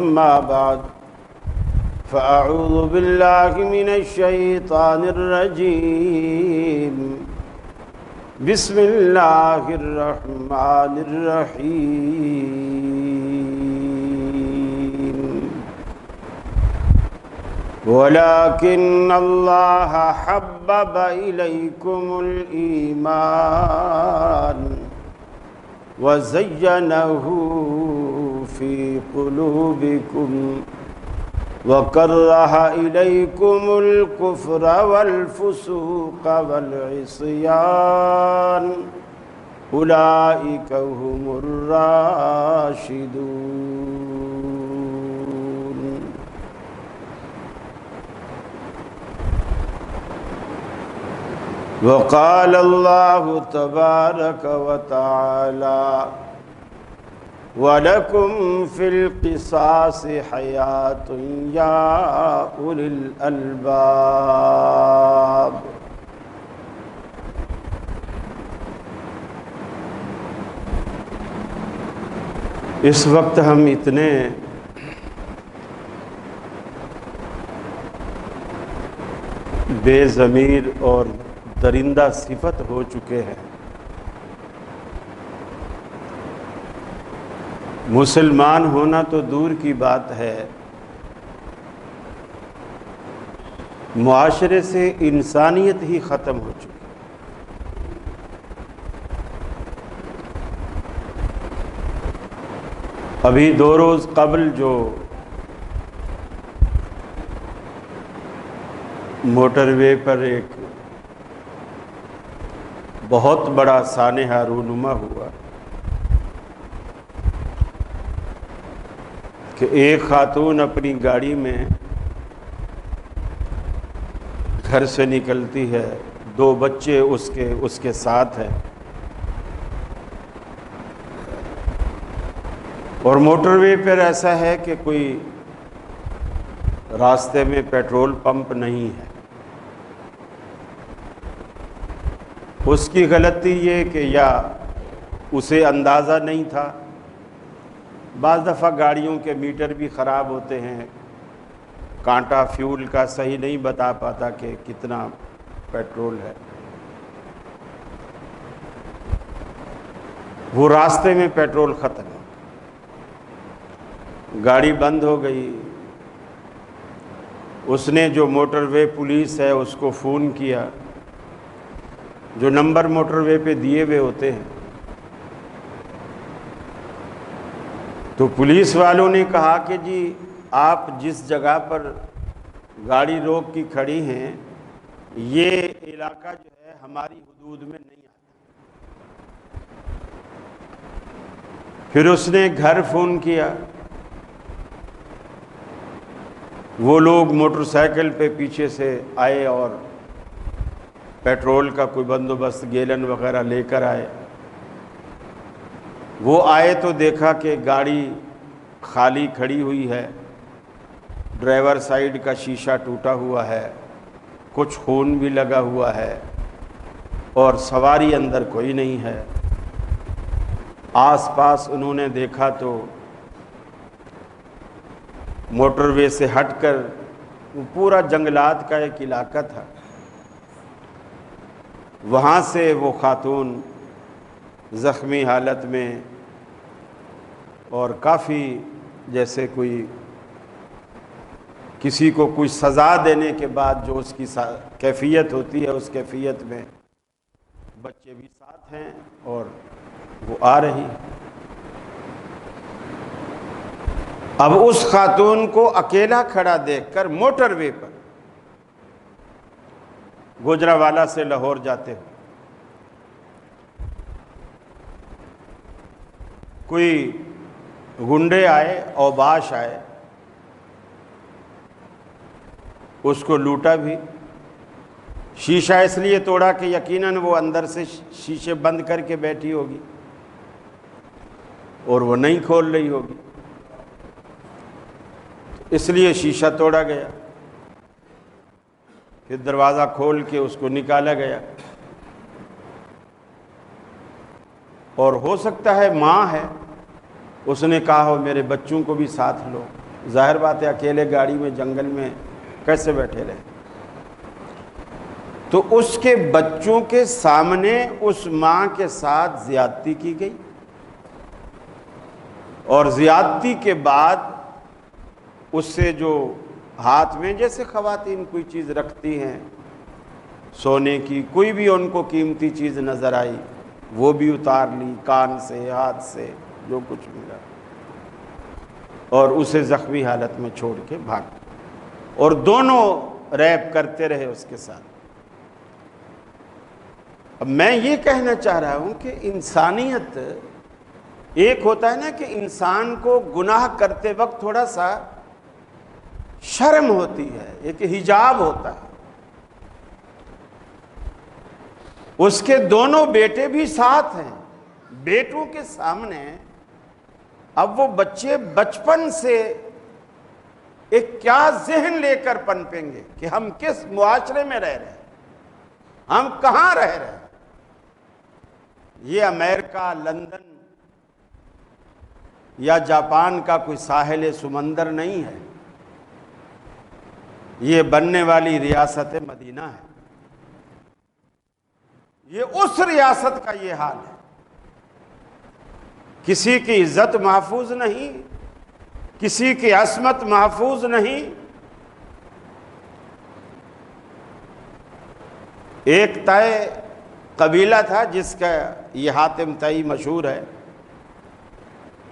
أما بعد فأعوذ بالله من الشيطان الرجيم بسم الله الرحمن الرحيم ولكن الله حبب إليكم الإيمان وزينه في قلوبكم وكره إليكم الكفر والفسوق والعصيان أولئك هم الراشدون. وقال الله تبارك وتعالى وَلَكُمْ فِي الْقِصَاصِ حَيَاةٌ يَا أُولِي الْأَلْبَابِ. اس وقت ہم اتنے بے ضمیر اور درندہ صفت ہو چکے ہیں. مسلمان ہونا تو دور کی بات ہے، معاشرے سے انسانیت ہی ختم ہو چکی. ابھی 2 روز قبل جو موٹر وے پر ایک بہت بڑا سانحہ رونما ہوا کہ ایک خاتون اپنی گاڑی میں گھر سے نکلتی ہے، 2 بچے اس کے ساتھ ہیں، اور موٹر وے پر ایسا ہے کہ کوئی راستے میں پیٹرول پمپ نہیں ہے. اس کی غلطی یہ کہ یا اسے اندازہ نہیں تھا، بعض دفعہ گاڑیوں کے میٹر بھی خراب ہوتے ہیں، کانٹا فیول کا صحیح نہیں بتا پاتا کہ کتنا پیٹرول ہے. وہ راستے میں پیٹرول ختم ہو، گاڑی بند ہو گئی. اس نے جو موٹر وے پولیس ہے اس کو فون کیا، جو نمبر موٹر وے پہ دیے ہوئے ہوتے ہیں. تو پولیس والوں نے کہا کہ جی آپ جس جگہ پر گاڑی روک کی کھڑی ہیں یہ علاقہ جو ہے ہماری حدود میں نہیں آتا. پھر اس نے گھر فون کیا، وہ لوگ موٹر سائیکل پہ پیچھے سے آئے اور پیٹرول کا کوئی بندوبست گیلن وغیرہ لے کر آئے. وہ آئے تو دیکھا کہ گاڑی خالی کھڑی ہوئی ہے، ڈرائیور سائیڈ کا شیشہ ٹوٹا ہوا ہے، کچھ خون بھی لگا ہوا ہے، اور سواری اندر کوئی نہیں ہے. آس پاس انہوں نے دیکھا تو موٹر وے سے ہٹ کر وہ پورا جنگلات کا ایک علاقہ تھا. وہاں سے وہ خاتون زخمی حالت میں اور کافی جیسے کوئی کسی کو کوئی سزا دینے کے بعد جو اس کی کیفیت ہوتی ہے اس کیفیت میں، بچے بھی ساتھ ہیں اور وہ آ رہی. اب اس خاتون کو اکیلا کھڑا دیکھ کر موٹر وے پر گوجرانوالا سے لاہور جاتے ہوئے کوئی گنڈے آئے، اوباش آئے، اس کو لوٹا بھی. شیشہ اس لیے توڑا کہ یقیناً وہ اندر سے شیشے بند کر کے بیٹھی ہوگی اور وہ نہیں کھول رہی ہوگی، اس لیے شیشہ توڑا گیا. پھر دروازہ کھول کے اس کو نکالا گیا. اور ہو سکتا ہے ماں ہے، اس نے کہا ہو میرے بچوں کو بھی ساتھ لو. ظاہر بات ہے اکیلے گاڑی میں جنگل میں کیسے بیٹھے رہے؟ تو اس کے بچوں کے سامنے اس ماں کے ساتھ زیادتی کی گئی، اور زیادتی کے بعد اس سے جو ہاتھ میں جیسے خواتین کوئی چیز رکھتی ہیں سونے کی، کوئی بھی ان کو قیمتی چیز نظر آئی وہ بھی اتار لی، کان سے، ہاتھ سے، جو کچھ ملا، اور اسے زخمی حالت میں چھوڑ کے بھاگ گئے، اور دونوں ریپ کرتے رہے اس کے ساتھ۔ اب میں یہ کہنا چاہ رہا ہوں کہ انسانیت، ایک ہوتا ہے نا کہ انسان کو گناہ کرتے وقت تھوڑا سا شرم ہوتی ہے، ایک حجاب ہوتا ہے۔ اس کے دونوں بیٹے بھی ساتھ ہیں، بیٹوں کے سامنے اب وہ بچے بچپن سے ایک کیا ذہن لے کر پنپیں گے کہ ہم کس معاشرے میں رہ رہے ہیں، ہم کہاں رہ رہے ہیں۔ یہ امریکہ، لندن یا جاپان کا کوئی ساحل سمندر نہیں ہے، یہ بننے والی ریاست مدینہ ہے۔ یہ اس ریاست کا یہ حال ہے، کسی کی عزت محفوظ نہیں، کسی کی عصمت محفوظ نہیں۔ ایک طے قبیلہ تھا جس کا یہ حاتم طئی مشہور ہے،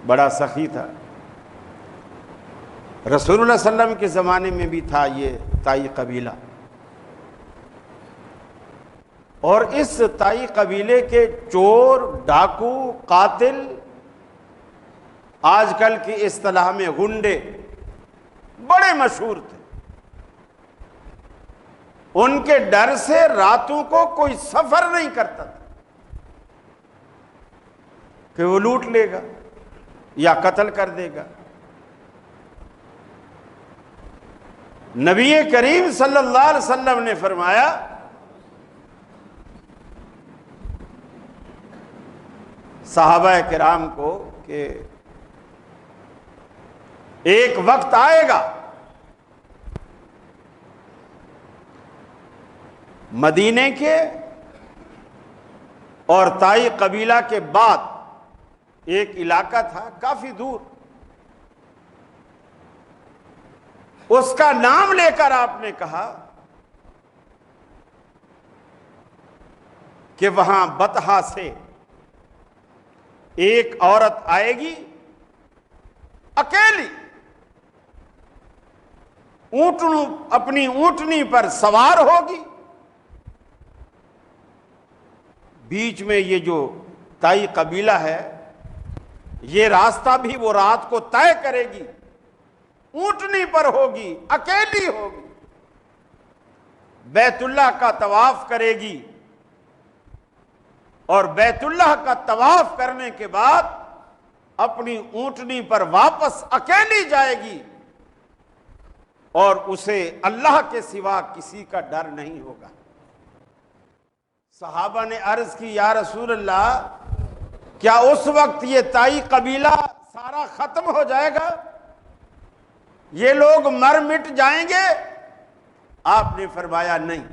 بڑا سخی تھا، رسول اللہ صلی اللہ علیہ وسلم کے زمانے میں بھی تھا یہ طائی قبیلہ، اور اس طائی قبیلے کے چور، ڈاکو، قاتل، آج کل کی اصطلاح میں غنڈے، بڑے مشہور تھے۔ ان کے ڈر سے راتوں کو کوئی سفر نہیں کرتا تھا کہ وہ لوٹ لے گا یا قتل کر دے گا۔ نبی کریم صلی اللہ علیہ وسلم نے فرمایا صحابہ کرام کو کہ ایک وقت آئے گا مدینے کے اور طائی قبیلہ کے بعد ایک علاقہ تھا کافی دور، اس کا نام لے کر آپ نے کہا کہ وہاں بطحا سے ایک عورت آئے گی اکیلی، اپنی اونٹنی پر سوار ہوگی، بیچ میں یہ جو طائی قبیلہ ہے یہ راستہ بھی وہ رات کو طے کرے گی، اونٹنی پر ہوگی، اکیلی ہوگی، بیت اللہ کا طواف کرے گی، اور بیت اللہ کا طواف کرنے کے بعد اپنی اونٹنی پر واپس اکیلی جائے گی، اور اسے اللہ کے سوا کسی کا ڈر نہیں ہوگا۔ صحابہ نے عرض کی یا رسول اللہ کیا اس وقت یہ طائی قبیلہ سارا ختم ہو جائے گا، یہ لوگ مر مٹ جائیں گے؟ آپ نے فرمایا نہیں،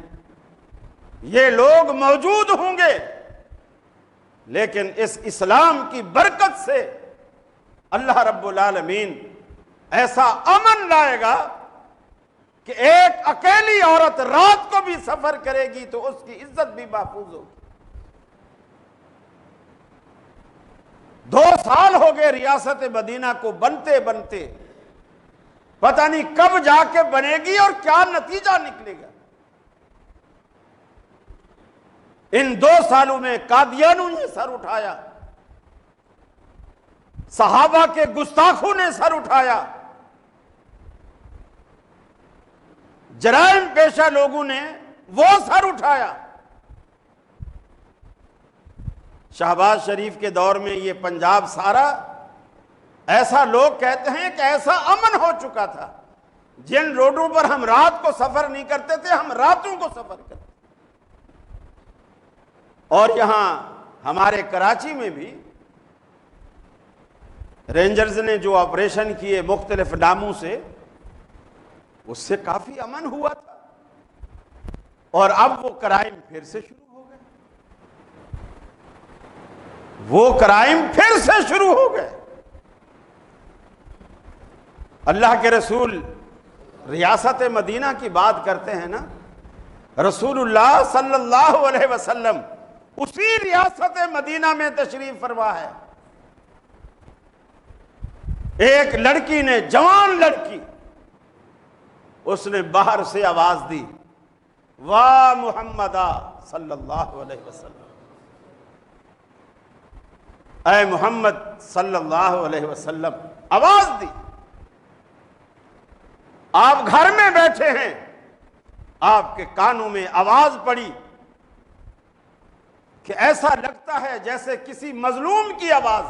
یہ لوگ موجود ہوں گے، لیکن اس اسلام کی برکت سے اللہ رب العالمین ایسا امن لائے گا کہ ایک اکیلی عورت رات کو بھی سفر کرے گی تو اس کی عزت بھی محفوظ ہوگی۔ 2 سال ہو گئے ریاست مدینہ کو بنتے بنتے، پتہ نہیں کب جا کے بنے گی اور کیا نتیجہ نکلے گا۔ ان 2 سالوں میں قادیانوں نے سر اٹھایا، صحابہ کے گستاخوں نے سر اٹھایا، جرائم پیشہ لوگوں نے وہ سر اٹھایا۔ شہباز شریف کے دور میں یہ پنجاب سارا ایسا لوگ کہتے ہیں کہ ایسا امن ہو چکا تھا، جن روڈوں پر ہم رات کو سفر نہیں کرتے تھے ہم راتوں کو سفر کرتے تھے۔ اور یہاں ہمارے کراچی میں بھی رینجرز نے جو آپریشن کیے مختلف ناموں سے، اس سے کافی امن ہوا تھا، اور اب وہ کرائم پھر سے شروع ہو گئے، وہ کرائم پھر سے شروع ہو گئے۔ اللہ کے رسول ریاست مدینہ کی بات کرتے ہیں نا، رسول اللہ صلی اللہ علیہ وسلم اسی ریاست مدینہ میں تشریف فرما ہے۔ ایک لڑکی نے، جوان لڑکی، اس نے باہر سے آواز دی، واہ محمد صلی اللہ علیہ وسلم، اے محمد صلی اللہ علیہ وسلم، آواز دی۔ آپ گھر میں بیٹھے ہیں، آپ کے کانوں میں آواز پڑی کہ ایسا لگتا ہے جیسے کسی مظلوم کی آواز۔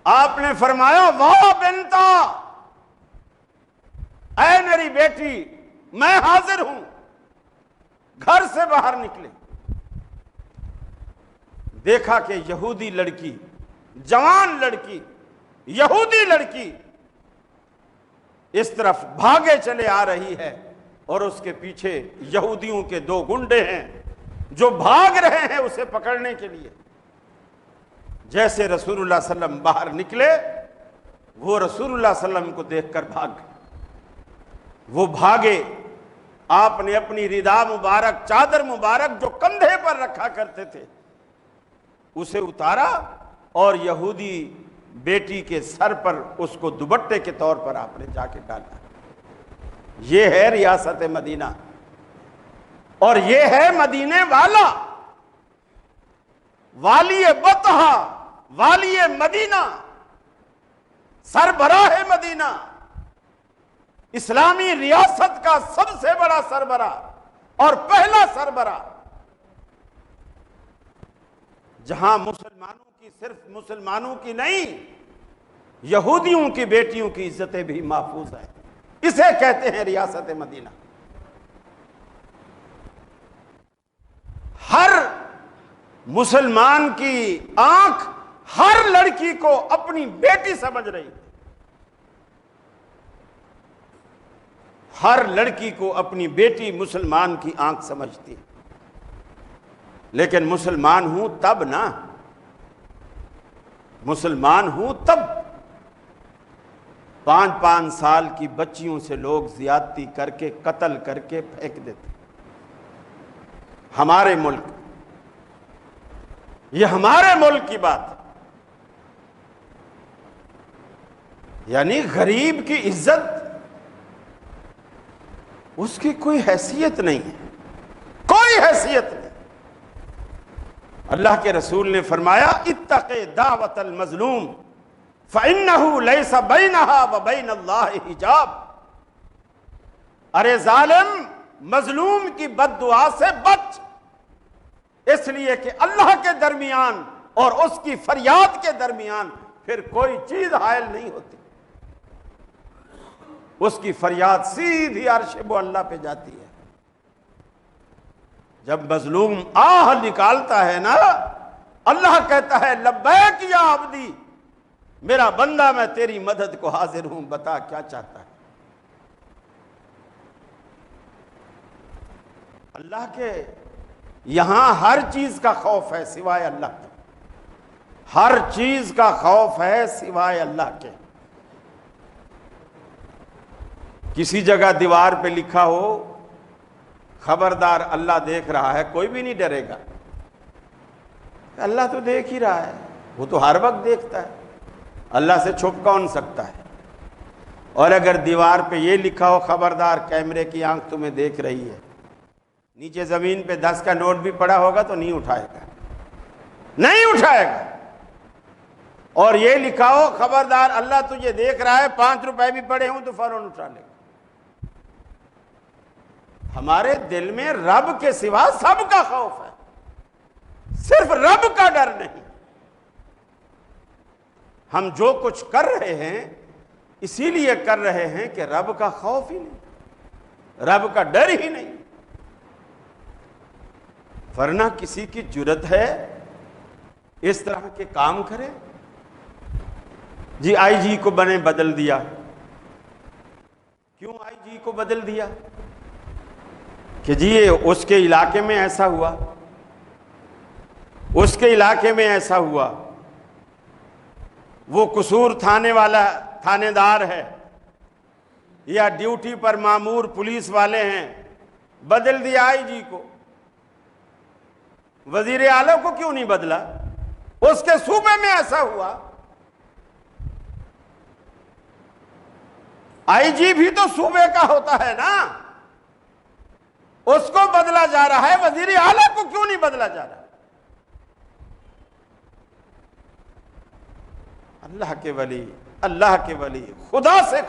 آپ نے فرمایا، واہ بنتا، اے میری بیٹی، میں حاضر ہوں۔ گھر سے باہر نکلے، دیکھا کہ یہودی لڑکی، جوان لڑکی، یہودی لڑکی اس طرف بھاگے چلے آ رہی ہے، اور اس کے پیچھے یہودیوں کے دو گنڈے ہیں جو بھاگ رہے ہیں اسے پکڑنے کے لیے۔ جیسے رسول اللہ صلی اللہ علیہ وسلم باہر نکلے، وہ رسول اللہ صلی اللہ علیہ وسلم کو دیکھ کر بھاگ گئے۔ وہ بھاگے، آپ نے اپنی ردا مبارک، چادر مبارک جو کندھے پر رکھا کرتے تھے، اسے اتارا اور یہودی بیٹی کے سر پر اس کو دوپٹے کے طور پر آپ نے جا کے ڈالا۔ یہ ہے ریاست مدینہ، اور یہ ہے مدینے والا، والی بطحہ، والی مدینہ، سربراہ مدینہ، اسلامی ریاست کا سب سے بڑا سربراہ اور پہلا سربراہ، جہاں مسلمانوں کی، صرف مسلمانوں کی نہیں، یہودیوں کی بیٹیوں کی عزتیں بھی محفوظ ہیں۔ اسے کہتے ہیں ریاست مدینہ۔ ہر مسلمان کی آنکھ ہر لڑکی کو اپنی بیٹی سمجھ رہی تھی، ہر لڑکی کو اپنی بیٹی مسلمان کی آنکھ سمجھتی۔ لیکن مسلمان ہوں تب نا، مسلمان ہوں تب 5 سال کی بچیوں سے لوگ زیادتی کر کے، قتل کر کے پھینک دیتے۔ ہمارے ملک، یہ ہمارے ملک کی بات ہے۔ یعنی غریب کی عزت، اس کی کوئی حیثیت نہیں ہے، کوئی حیثیت نہیں۔ اللہ کے رسول نے فرمایا، اتق دعوت المظلوم فإنہ لیس بینہا وبین اللہ حجاب۔ ارے ظالم، مظلوم کی بد دعا سے بچ، اس لیے کہ اللہ کے درمیان اور اس کی فریاد کے درمیان پھر کوئی چیز حائل نہیں ہوتی۔ اس کی فریاد سیدھی عرش اللہ پہ جاتی ہے۔ جب مظلوم آہ نکالتا ہے نا، اللہ کہتا ہے، لبیک یا عبدی، میرا بندہ میں تیری مدد کو حاضر ہوں، بتا کیا چاہتا ہے۔ اللہ کے یہاں ہر چیز کا خوف ہے سوائے اللہ کے، ہر چیز کا خوف ہے سوائے اللہ کے۔ کسی جگہ دیوار پہ لکھا ہو، خبردار اللہ دیکھ رہا ہے، کوئی بھی نہیں ڈرے گا۔ اللہ تو دیکھ ہی رہا ہے، وہ تو ہر وقت دیکھتا ہے، اللہ سے چھپ کون سکتا ہے۔ اور اگر دیوار پہ یہ لکھا ہو، خبردار کیمرے کی آنکھ تمہیں دیکھ رہی ہے، نیچے زمین پہ 10 کا نوٹ بھی پڑا ہوگا تو نہیں اٹھائے گا، نہیں اٹھائے گا۔ اور یہ لکھا ہو، خبردار اللہ تجھے دیکھ رہا ہے، 5 روپے بھی پڑے ہوں تو فوراً اٹھا لے گا۔ ہمارے دل میں رب کے سوا سب کا خوف ہے، صرف رب کا ڈر نہیں۔ ہم جو کچھ کر رہے ہیں اسی لیے کر رہے ہیں کہ رب کا خوف ہی نہیں، رب کا ڈر ہی نہیں، ورنہ کسی کی جرت ہے اس طرح کے کام کرے؟ جی آئی جی کو بدل دیا. کیوں آئی جی کو بدل دیا؟ کہ جی اس کے علاقے میں ایسا ہوا، اس کے علاقے میں ایسا ہوا، وہ قصور تھانے والا تھانے دار ہے یا ڈیوٹی پر مامور پولیس والے ہیں، بدل دیا آئی جی کو. وزیر اعلیٰ کو کیوں نہیں بدلا؟ اس کے صوبے میں ایسا ہوا. آئی جی بھی تو صوبے کا ہوتا ہے نا، اس کو بدلا جا رہا ہے، وزیر اعلیٰ کو کیوں نہیں بدلا جا رہا؟ اللہ کے ولی، اللہ کے ولی، خدا سے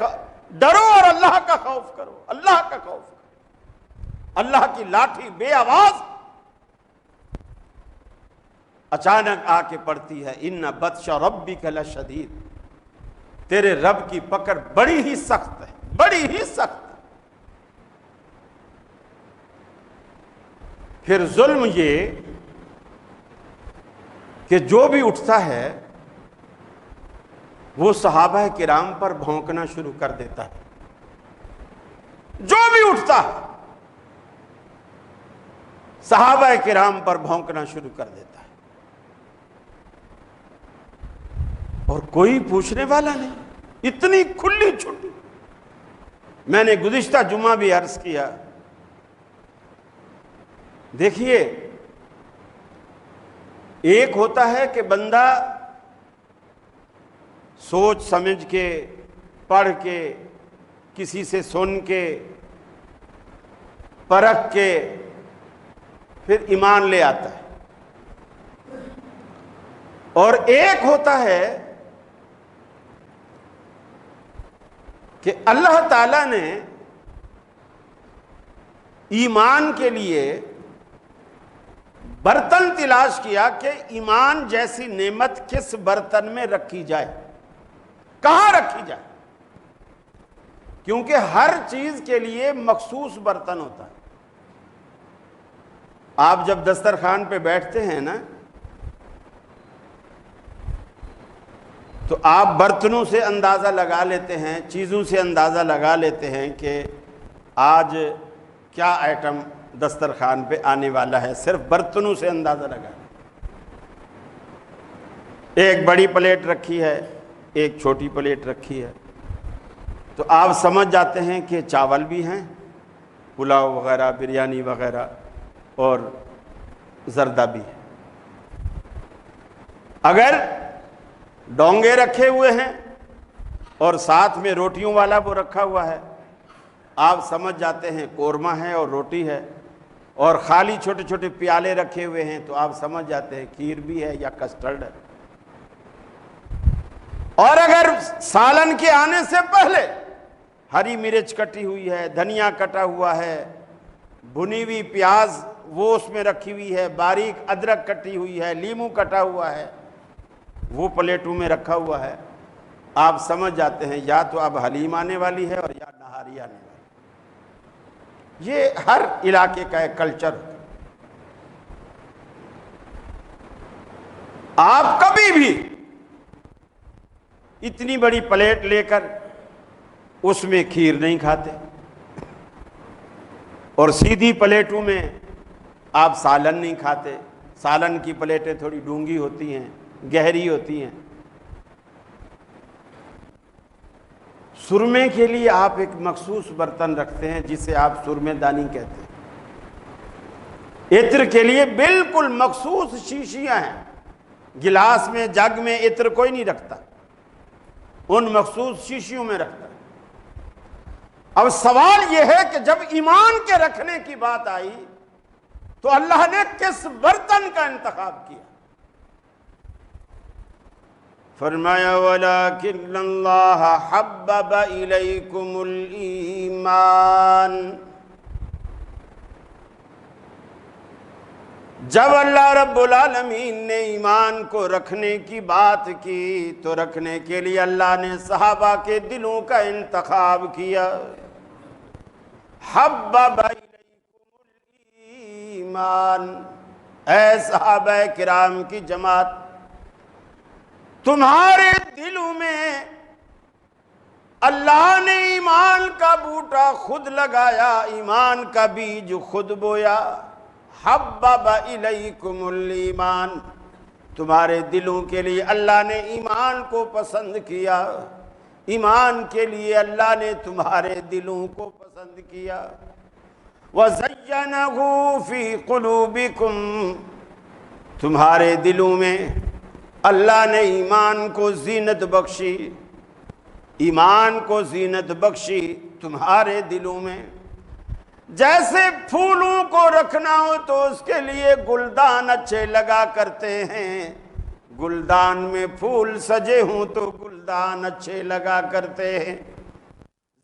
ڈرو اور اللہ کا خوف کرو، اللہ کا خوف کرو. اللہ کی لاٹھی بے آواز اچانک آ کے پڑتی ہے، ان بطش ربک لشدید، تیرے رب کی پکڑ بڑی ہی سخت ہے، بڑی ہی سخت ہے. پھر ظلم یہ کہ جو بھی اٹھتا ہے وہ صحابہ کرام پر بھونکنا شروع کر دیتا ہے. جو بھی اٹھتا ہے صحابہ کرام پر بھونکنا شروع کر دیتا ہے، اور کوئی پوچھنے والا نہیں. اتنی کھلی چھٹی. میں نے گزشتہ جمعہ بھی عرض کیا، دیکھیے ایک ہوتا ہے کہ بندہ سوچ سمجھ کے، پڑھ کے، کسی سے سن کے، پرکھ کے پھر ایمان لے آتا ہے، اور ایک ہوتا ہے کہ اللہ تعالیٰ نے ایمان کے لیے برتن تلاش کیا کہ ایمان جیسی نعمت کس برتن میں رکھی جائے، کہاں رکھی جائے، کیونکہ ہر چیز کے لیے مخصوص برتن ہوتا ہے. آپ جب دسترخوان پہ بیٹھتے ہیں نا تو آپ برتنوں سے اندازہ لگا لیتے ہیں، چیزوں سے اندازہ لگا لیتے ہیں کہ آج کیا آئٹم دسترخوان پہ آنے والا ہے، صرف برتنوں سے اندازہ لگا. ایک بڑی پلیٹ رکھی ہے، ایک چھوٹی پلیٹ رکھی ہے، تو آپ سمجھ جاتے ہیں کہ چاول بھی ہیں، پلاؤ وغیرہ، بریانی وغیرہ، اور زردہ بھی ہے. اگر ڈونگے رکھے ہوئے ہیں اور ساتھ میں روٹیوں والا وہ رکھا ہوا ہے، آپ سمجھ جاتے ہیں قورمہ ہے اور روٹی ہے. اور خالی چھوٹے چھوٹے پیالے رکھے ہوئے ہیں تو آپ سمجھ جاتے ہیں کھیر بھی ہے یا کسٹرڈ ہے. اور اگر سالن کے آنے سے پہلے ہری مرچ کٹی ہوئی ہے، دھنیا کٹا ہوا ہے، بھنی ہوئی پیاز وہ اس میں رکھی ہوئی ہے، باریک ادرک کٹی ہوئی ہے، لیموں کٹا ہوا ہے، وہ پلیٹوں میں رکھا ہوا ہے، آپ سمجھ جاتے ہیں یا تو اب حلیم آنے والی ہے اور یا نہاری آنے والی. یہ ہر علاقے کا ایک کلچر. آپ کبھی بھی اتنی بڑی پلیٹ لے کر اس میں کھیر نہیں کھاتے، اور سیدھی پلیٹوں میں آپ سالن نہیں کھاتے. سالن کی پلیٹیں تھوڑی ڈونگی ہوتی ہیں، گہری ہوتی ہیں. سرمے کے لیے آپ ایک مخصوص برتن رکھتے ہیں جسے آپ سرمے دانی کہتے ہیں. عطر کے لیے بالکل مخصوص شیشیاں ہیں، گلاس میں، جگ میں عطر کوئی نہیں رکھتا، ان مخصوص شیشیوں میں رکھتا ہے. اب سوال یہ ہے کہ جب ایمان کے رکھنے کی بات آئی تو اللہ نے کس برتن کا انتخاب کیا؟ فرمایا وَلَكِنَّ اللَّهَ حَبَّبَ إِلَيْكُمُ الْإِيمَانَ. جب اللہ رب العالمین نے ایمان کو رکھنے کی بات کی تو رکھنے کے لیے اللہ نے صحابہ کے دلوں کا انتخاب کیا. حَبَّبَ إِلَيْكُمُ الْإِيمَانَ. اے صحابہ کرام کی جماعت، تمہارے دلوں میں اللہ نے ایمان کا بوٹا خود لگایا، ایمان کا بیج خود بویا۔ حبب الیکم الایمان، تمہارے دلوں کے لیے اللہ نے ایمان کو پسند کیا، ایمان کے لیے اللہ نے تمہارے دلوں کو پسند کیا۔ وَزَيَّنَهُ فِي قُلُوبِكُمْ، تمہارے دلوں میں اللہ نے ایمان کو زینت بخشی، ایمان کو زینت بخشی تمہارے دلوں میں۔ جیسے پھولوں کو رکھنا ہو تو اس کے لیے گلدان اچھے لگا کرتے ہیں، گلدان میں پھول سجے ہوں تو گلدان اچھے لگا کرتے ہیں۔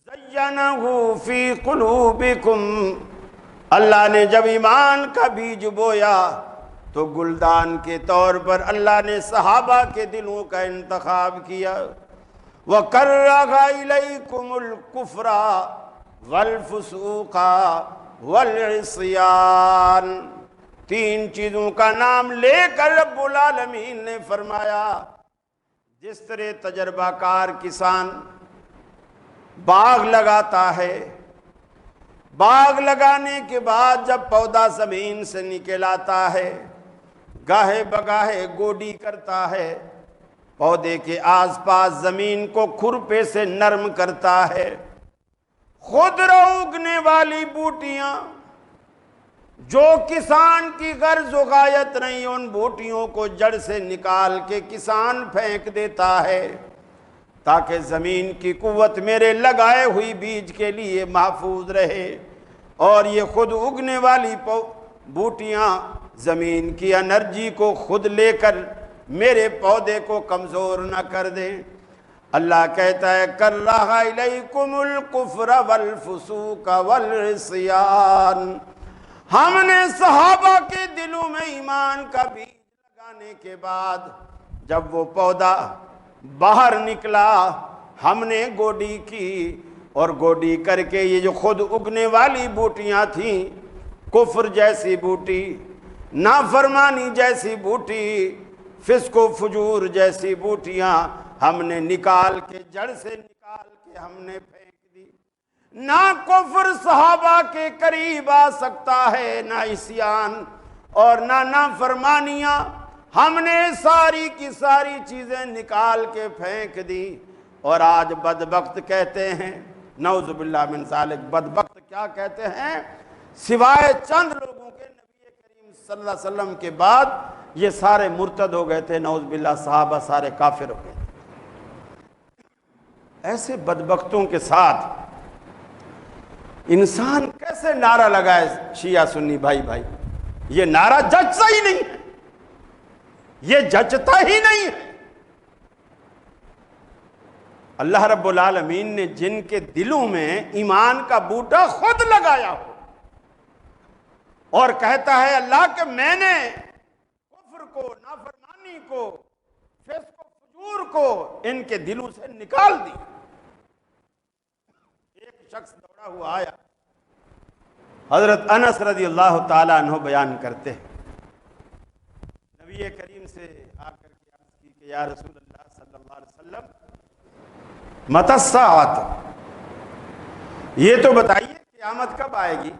زَيَّنَهُ فِي قُلُوبِكُمْ، اللہ نے جب ایمان کا بیج بویا تو گلدان کے طور پر اللہ نے صحابہ کے دلوں کا انتخاب کیا۔ وَكَرَّهَ إِلَيْكُمُ الْكُفْرَ وَالْفُسُوقَ وَالْعِصْيَانَ، تین چیزوں کا نام لے کر رب العالمین نے فرمایا، جس طرح تجربہ کار کسان باغ لگاتا ہے، باغ لگانے کے بعد جب پودا زمین سے نکل آتا ہے، گاہے بگاہے گوڈی کرتا ہے، پودے کے آس پاس زمین کو کھرپے سے نرم کرتا ہے، خود رو اگنے والی بوٹیاں جو کسان کی غرض و غایت نہیں، ان بوٹیوں کو جڑ سے نکال کے کسان پھینک دیتا ہے تاکہ زمین کی قوت میرے لگائے ہوئی بیج کے لیے محفوظ رہے، اور یہ خود اگنے والی بوٹیاں زمین کی انرجی کو خود لے کر میرے پودے کو کمزور نہ کر دیں۔ اللہ کہتا ہے کَرَّهَ إِلَيْكُمُ الْكُفْرَ وَالْفُسُوقَ وَالْعِصْيَانَ، ہم نے صحابہ کے دلوں میں ایمان کا بیج لگانے کے بعد جب وہ پودا باہر نکلا، ہم نے گوڈی کی، اور گوڈی کر کے یہ جو خود اگنے والی بوٹیاں تھیں، کفر جیسی بوٹی، نافرمانی جیسی بوٹی، فسق و فجور جیسی بوٹیاں ہم نے نکال کے جڑ سے نکال کے ہم نے پھینک دی۔ نہ کفر صحابہ کے قریب آ سکتا ہے، نہ عصیان اور نہ نافرمانیاں، ہم نے ساری کی ساری چیزیں نکال کے پھینک دی۔ اور آج بدبخت کہتے ہیں، نعوذ باللہ من ذالک، بدبخت کیا کہتے ہیں؟ سوائے چند لوگوں کے، نبی کریم صلی اللہ علیہ وسلم کے بعد یہ سارے مرتد ہو گئے تھے، نعوذ باللہ، صحابہ سارے کافر ہو گئے تھے۔ ایسے بدبختوں کے ساتھ انسان کیسے نعرہ لگائے شیعہ سنی بھائی بھائی؟ یہ نعرہ جچتا ہی نہیں ہے، یہ جچتا ہی نہیں ہے۔ اللہ رب العالمین نے جن کے دلوں میں ایمان کا بوٹا خود لگایا ہو، اور کہتا ہے اللہ کہ میں نے کفر کو، نافرمانی کو، فسق و فجور کو ان کے دلوں سے نکال دی۔ ایک شخص دوڑا ہوا آیا، حضرت انس رضی اللہ تعالیٰ عنہ بیان کرتے ہیں، نبی کریم سے آ کر کے عرض کی کہ یا رسول اللہ صلی اللہ علیہ وسلم، متی الساعۃ، یہ تو بتائیے قیامت کب آئے گی؟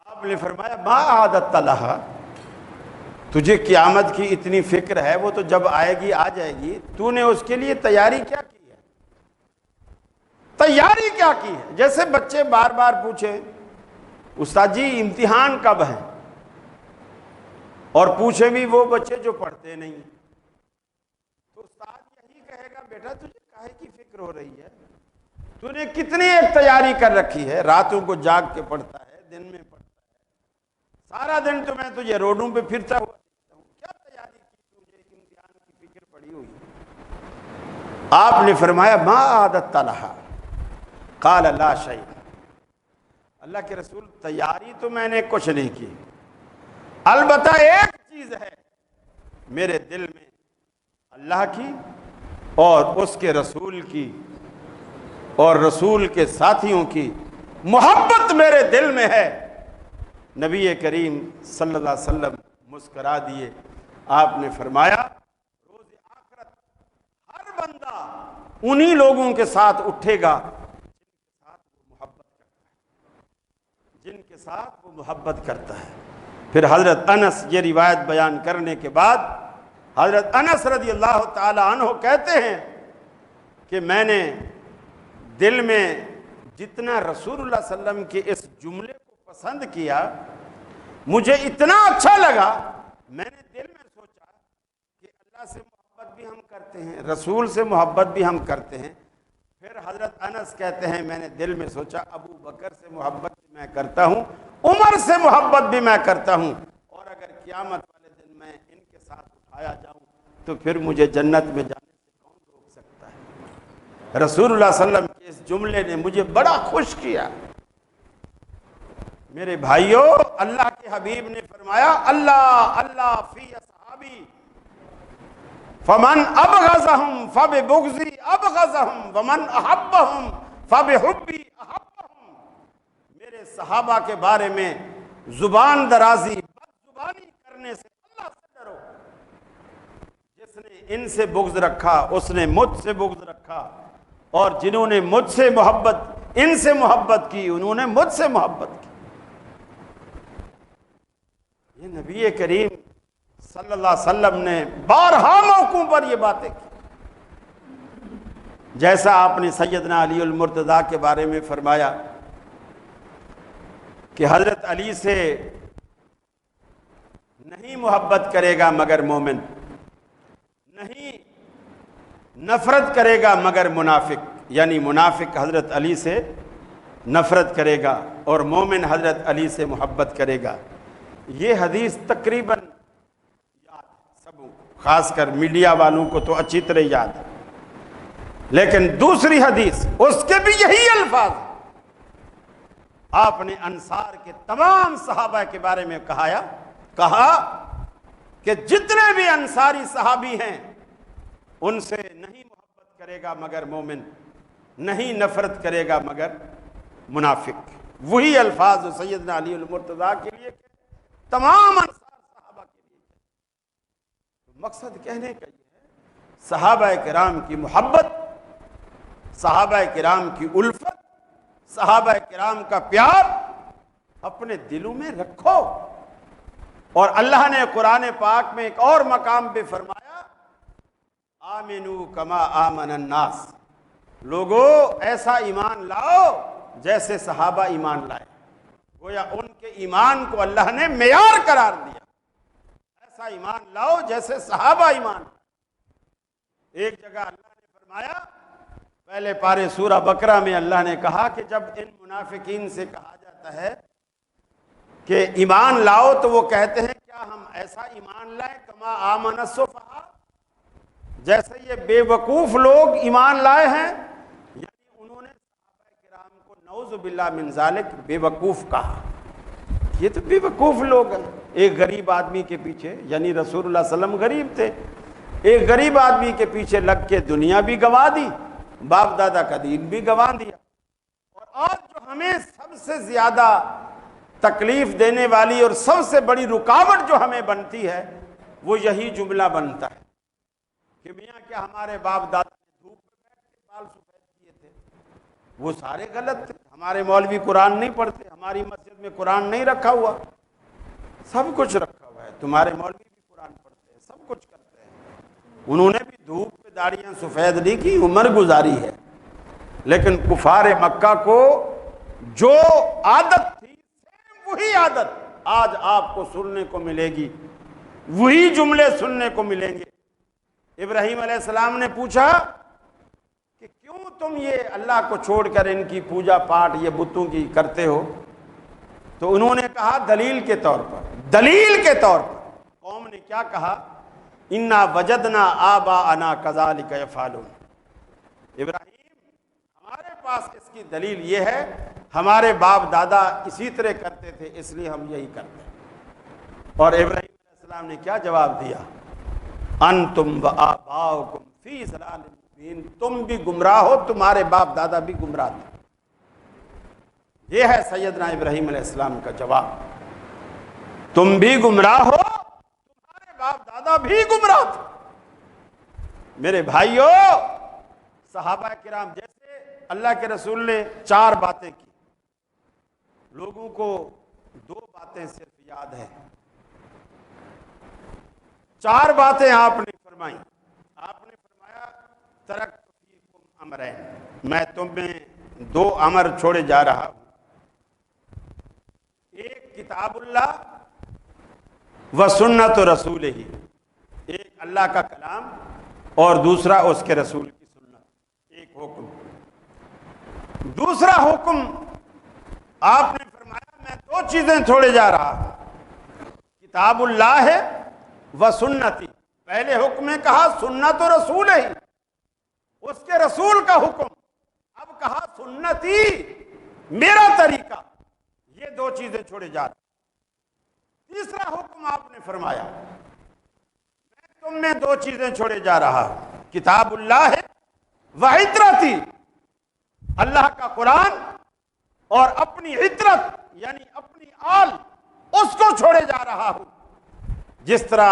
آپ نے فرمایا ما اعددت لہا، تجھے قیامت کی اتنی فکر ہے، وہ تو جب آئے گی آ جائے گی، تو نے اس کے لیے تیاری کیا کی ہے؟ تیاری کیا کی ہے؟ جیسے بچے بار بار پوچھیں استاد جی امتحان کب ہے، اور پوچھیں بھی وہ بچے جو پڑھتے نہیں، تو استاد یہی کہے گا بیٹا تجھے کاہے کی فکر ہو رہی ہے؟ تو نے کتنی ایک تیاری کر رکھی ہے، راتوں کو جاگ کے پڑھتا ہے، دن میں پڑھتا ہے، سارا دن تو میں تجھے روڈوں پہ پھرتا ہوا دیکھتا ہوں، کیا تیاری کی تجھے امتحان کی فکر پڑی ہوئی؟ آپ نے فرمایا ما اعددت لہا قال لا شیء، اللہ کے رسول تیاری تو میں نے کچھ نہیں کی، البتہ ایک چیز ہے میرے دل میں، اللہ کی اور اس کے رسول کی اور رسول کے ساتھیوں کی محبت میرے دل میں ہے۔ نبی کریم صلی اللہ علیہ وسلم مسکرا دیے، آپ نے فرمایا روز آخرت بندہ انہی لوگوں کے ساتھ اٹھے گا جن کے ساتھ وہ محبت کرتا ہے۔ پھر حضرت انس یہ روایت بیان کرنے کے بعد حضرت انس رضی اللہ تعالی عنہ کہتے ہیں کہ میں نے دل میں جتنا رسول اللہ صلی اللہ علیہ وسلم کے اس جملے کو پسند کیا، مجھے اتنا اچھا لگا، میں نے دل میں سوچا کہ اللہ سے محبت بھی ہم کرتے ہیں، رسول سے محبت بھی ہم کرتے ہیں۔ پھر حضرت انس کہتے ہیں میں نے دل میں سوچا ابو بکر سے محبت بھی میں کرتا ہوں، عمر سے محبت بھی میں کرتا ہوں، اور اگر قیامت والے دن میں ان کے ساتھ اٹھایا جاؤں تو پھر مجھے جنت میں جانے سے کون روک سکتا ہے۔ رسول اللہ صلی اللہ علیہ وسلم کے اس جملے نے مجھے بڑا خوش کیا۔ میرے بھائیوں، اللہ کے حبیب نے فرمایا اللہ اللہ فی اصحابی فمن ابغضهم فببغضی ابغضهم ومن احبهم فبحبی احبهم۔ میرے صحابہ کے بارے میں زبان درازی بد زبانی کرنے سے اللہ سے ڈرو۔ جس نے ان سے بغض رکھا اس نے مجھ سے بغض رکھا، اور جنہوں نے مجھ سے محبت ان سے محبت کی انہوں نے مجھ سے محبت کی۔ یہ نبی کریم صلی اللہ علیہ وسلم نے بارہا موقعوں پر یہ باتیں کی۔ جیسا آپ نے سیدنا علی المرتضیٰ کے بارے میں فرمایا کہ حضرت علی سے نہیں محبت کرے گا مگر مومن، نہیں نفرت کرے گا مگر منافق، یعنی منافق حضرت علی سے نفرت کرے گا اور مومن حضرت علی سے محبت کرے گا۔ یہ حدیث تقریباً خاص کر میڈیا والوں کو تو اچھی طرح یاد ہے، لیکن دوسری حدیث اس کے بھی یہی الفاظ ہیں۔ آپ نے انصار کے تمام صحابہ کے بارے میں کہا کہ جتنے بھی انصاری صحابی ہیں ان سے نہیں محبت کرے گا مگر مومن، نہیں نفرت کرے گا مگر منافق۔ وہی الفاظ سیدنا علی المرتضیٰ کے لیے تمام انصار صحابہ کے لیے۔ مقصد کہنے کا یہ ہے صحابہ کرام کی محبت، صحابہ کرام کی الفت، صحابہ کرام کا پیار اپنے دلوں میں رکھو۔ اور اللہ نے قرآن پاک میں ایک اور مقام پہ فرمایا آمنو کما آمن الناس، لوگو ایسا ایمان لاؤ جیسے صحابہ ایمان لائے۔ گویا ان کے ایمان کو اللہ نے معیار قرار دیا، ایسا ایمان لاؤ جیسے صحابہ ایمان۔ ایک جگہ اللہ نے فرمایا پہلے پارے سورہ بقرہ میں اللہ نے کہا کہ جب ان منافقین سے کہا جاتا ہے کہ ایمان لاؤ تو وہ کہتے ہیں کیا ہم ایسا ایمان لائیں کما آمن السفہاء، جیسے یہ بے وقوف لوگ ایمان لائے ہیں، یعنی انہوں نے صحابہ کرام کو نعوذ باللہ من ذالک بے وقوف کہا۔ یہ تو بے وقوف لوگ ہیں۔ ایک غریب آدمی کے پیچھے، یعنی رسول اللہ صلی اللہ علیہ وسلم غریب تھے، ایک غریب آدمی کے پیچھے لگ کے دنیا بھی گنوا دی، باپ دادا کا دین بھی گنوا دیا۔ اور آج جو ہمیں سب سے زیادہ تکلیف دینے والی اور سب سے بڑی رکاوٹ جو ہمیں بنتی ہے وہ یہی جملہ بنتا ہے کہ میاں کیا ہمارے باپ دادا نے دھوپ میں بیٹھ کے بال سفید کیے تھے؟ وہ سارے غلط تھے۔ ہمارے مولوی قرآن نہیں پڑھتے، ہماری مسجد میں قرآن نہیں رکھا ہوا، سب کچھ رکھا ہوا ہے۔ تمہارے مولوی بھی قرآن پڑھتے ہیں، سب کچھ کرتے ہیں، انہوں نے بھی دھوپ پہ داڑیاں سفید نہیں کی، عمر گزاری ہے۔ لیکن کفار مکہ کو جو عادت تھی وہی عادت آج آپ کو سننے کو ملے گی، وہی جملے سننے کو ملیں گے۔ ابراہیم علیہ السلام نے پوچھا کہ کیوں تم یہ اللہ کو چھوڑ کر ان کی پوجا پاٹ یہ بتوں کی کرتے ہو؟ تو انہوں نے کہا دلیل کے طور پر قوم نے کیا کہا؟ انا وجدنا آباءنا کذالک یفعلون۔ ابراہیم ہمارے پاس اس کی دلیل یہ ہے ہمارے باپ دادا اسی طرح کرتے تھے اس لیے ہم یہی کرتے ہیں۔ اور ابراہیم علیہ السلام نے کیا جواب دیا؟ انتم و آباؤکم فی ضلال مبین، تم بھی گمراہ ہو، تمہارے باپ دادا بھی گمراہ تھے۔ یہ ہے سیدنا ابراہیم علیہ السلام کا جواب، تم بھی گمراہ ہو، تمہارے باپ دادا بھی گمراہ تھے۔ میرے بھائیوں، صحابہ کرام جیسے اللہ کے رسول نے 4 باتیں کی، لوگوں کو 2 باتیں صرف یاد ہیں۔ 4 باتیں آپ نے فرمائی۔ آپ نے فرمایا ترکت فیکم امرین، میں تمہیں 2 امر چھوڑے جا رہا ہوں، ایک کتاب اللہ و سنت رسول ہی، ایک اللہ کا کلام اور دوسرا اس کے رسول کی سنت، ایک حکم۔ دوسرا حکم آپ نے فرمایا میں 2 چیزیں چھوڑے جا رہا ہوں، کتاب اللہ ہے و سنتی، پہلے حکم میں کہا سنت و رسول ہی، اس کے رسول کا حکم، اب کہا سنتی، میرا طریقہ، یہ 2 چیزیں چھوڑے جا رہا ہوں۔ تیسرا حکم آپ نے فرمایا میں تم میں 2 چیزیں چھوڑے جا رہا ہوں، کتاب اللہ ہے و عترتی، اللہ کا قرآن اور اپنی عترت یعنی اپنی آل، اس کو چھوڑے جا رہا ہوں۔ جس طرح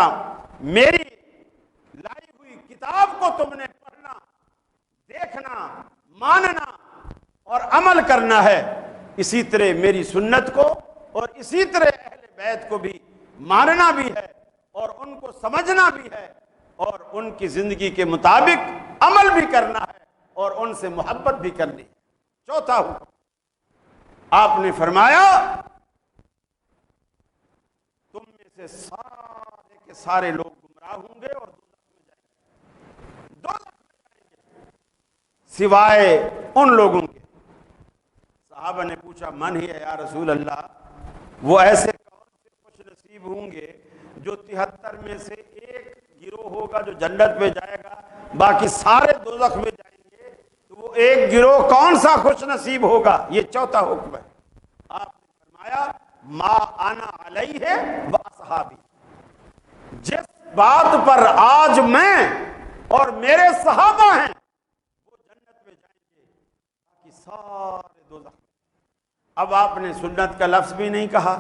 میری لائی ہوئی کتاب کو تم نے پڑھنا، دیکھنا، ماننا اور عمل کرنا ہے، اسی طرح میری سنت کو اور اسی طرح اہل بیت کو بھی ماننا بھی ہے اور ان کو سمجھنا بھی ہے اور ان کی زندگی کے مطابق عمل بھی کرنا ہے اور ان سے محبت بھی کرنی ہے۔ چوتھا حکم آپ نے فرمایا تم میں سے سارے کے سارے لوگ گمراہ ہوں گے اور دوزخ میں جائیں گے سوائے ان لوگوں کے۔ صحابہ نے پوچھا من ہی ہے یا رسول اللہ، وہ ایسے کون سے خوش نصیب ہوں گے جو 73 میں سے ایک گروہ ہوگا جو جنت میں جائے گا، باقی سارے دوزخ میں جائیں گے، تو وہ ایک گروہ کون سا خوش نصیب ہوگا؟ یہ چوتھا حکم ہے۔ آپ نے فرمایا ما انا علیہ و اصحابی، جس بات پر آج میں اور میرے صحابہ ہیں وہ جنت میں جائیں گے، باقی سارے دوزخ میں۔ اب آپ نے سنت کا لفظ بھی نہیں کہا،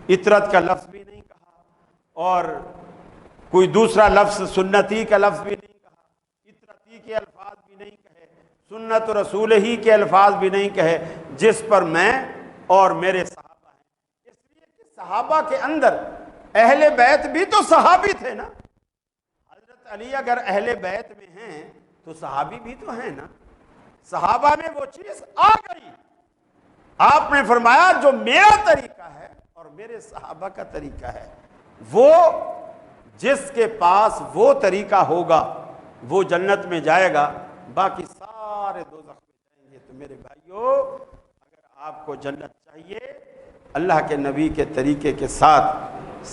عترت کا لفظ بھی نہیں کہا اور کوئی دوسرا لفظ سنتی کا لفظ بھی نہیں کہا، عترتی کے الفاظ بھی نہیں کہے، سنت رسول ہی کے الفاظ بھی نہیں کہے، جس پر میں اور میرے صحابہ ہیں۔ اس لیے کہ صحابہ کے اندر اہل بیت بھی تو صحابی تھے نا، حضرت علی اگر اہل بیت میں ہیں تو صحابی بھی تو ہیں نا، صحابہ میں وہ چیز آ گئی۔ آپ نے فرمایا جو میرا طریقہ ہے اور میرے صحابہ کا طریقہ ہے، وہ جس کے پاس وہ طریقہ ہوگا وہ جنت میں جائے گا، باقی سارے دوزخ میں جائیں گے۔ تو میرے بھائیوں، اگر آپ کو جنت چاہیے اللہ کے نبی کے طریقے کے ساتھ،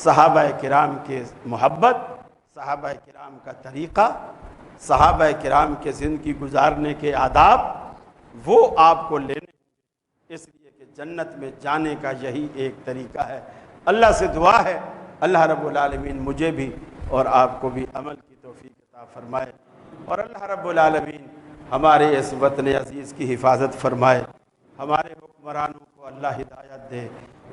صحابہ کرام کے محبت، صحابہ کرام کا طریقہ، صحابہ کرام کے زندگی گزارنے کے آداب، وہ آپ کو لینے، اس لیے کہ جنت میں جانے کا یہی ایک طریقہ ہے۔ اللہ سے دعا ہے اللہ رب العالمین مجھے بھی اور آپ کو بھی عمل کی توفیق عطا فرمائے، اور اللہ رب العالمین ہمارے اس وطن عزیز کی حفاظت فرمائے، ہمارے حکمرانوں کو اللہ ہدایت دے،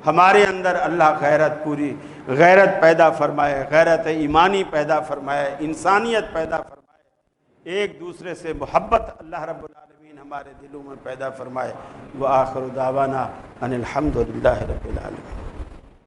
ہمارے اندر اللہ غیرت، پوری غیرت پیدا فرمائے، غیرت ایمانی پیدا فرمائے، انسانیت پیدا فرمائے، ایک دوسرے سے محبت اللہ رب العالمین ہمارے دلوں میں پیدا فرمائے۔ وآخر دعوانا ان الحمد للہ رب العالمین۔